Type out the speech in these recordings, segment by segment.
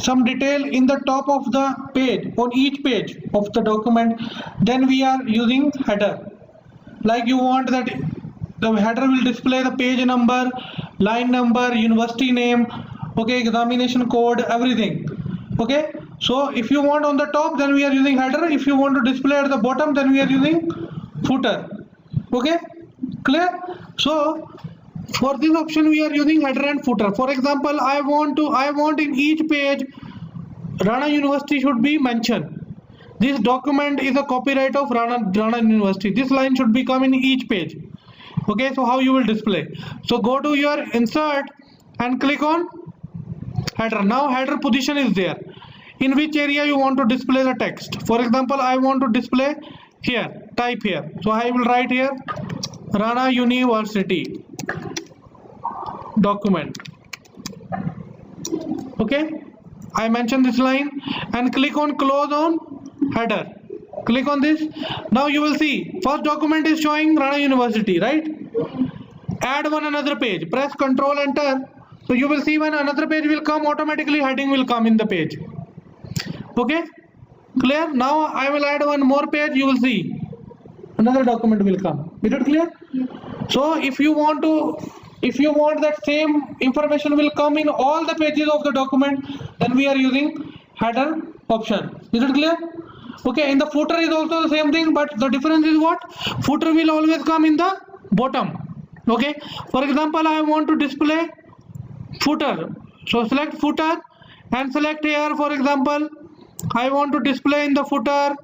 some detail in the top of the page, on each page of the document, then we are using header. Like you want that the header will display the page number, line number, university name, okay, examination code, everything. Okay, so if you want on the top, then we are using header. If you want to display at the bottom, then we are using footer. Okay, clear? So for this option we are using header and footer. For example, I want in each page Rana University should be mentioned. This document is a copyright of Rana University. This line should be come in each page. Okay, so how you will display? So go to your insert and click on header. Now header position is there. In which area you want to display the text? For example, I want to display here, type here. So I will write here Rana University document. Okay, I mention this line and click on close on header. Click on this. Now you will see first document is showing Rana University, right? Add one another page. Press Ctrl Enter. So you will see when another page will come, automatically heading will come in the page. Okay, clear? Now I will add one more page. You will see another document will come. Is it clear? So if you want that same information will come in all the pages of the document, then we are using header option. Is it clear? Okay, in the footer is also the same thing, but the difference is what? Footer will always come in the bottom. Okay, for example, I want to display footer. So select footer and select here, for example, I want to display in the footer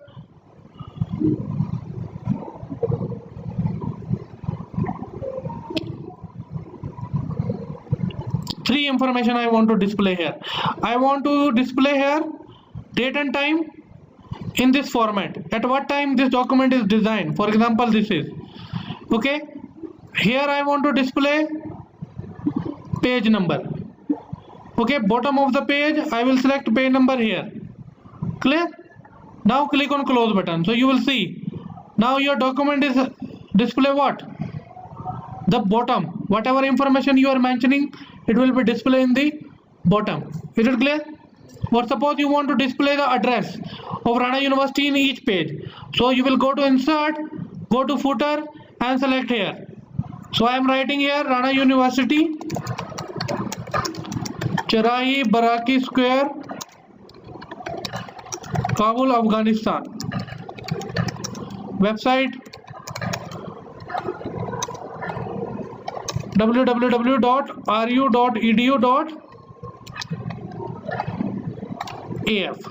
three information I want to display here. I want to display here date and time in this format. At what time this document is designed. For example, this is. Okay. Here I want to display page number. Okay, bottom of the page I will select page number here. Clear? Now click on close button. So you will see now your document is display what? The bottom. Whatever information you are mentioning, it will be displayed in the bottom. Is it clear? Or suppose you want to display the address of Rana University in each page. So you will go to insert, go to footer and select here. So I am writing here Rana University, Charai Baraki Square, Kabul, Afghanistan. Website www.ru.edu.af.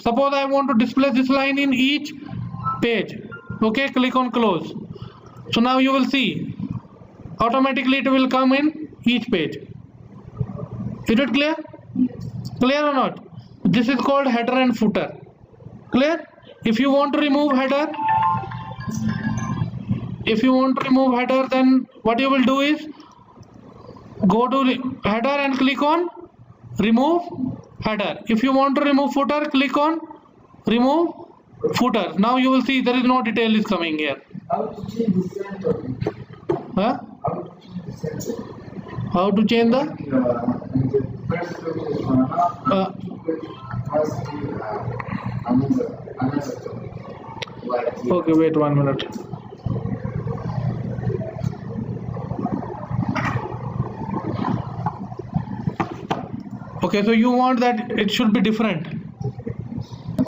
Suppose I want to display this line in each page. Okay, click on close. So now you will see automatically it will come in each page. Is it clear? Clear or not? This is called header and footer. Clear? If you want to remove header, then what you will do is go to header and click on remove header. If you want to remove footer, click on remove footer. Now you will see there is no detail is coming here. How to change the center? Huh? How to change the? How to change the? Okay, wait 1 minute. Okay, so you want that it should be different.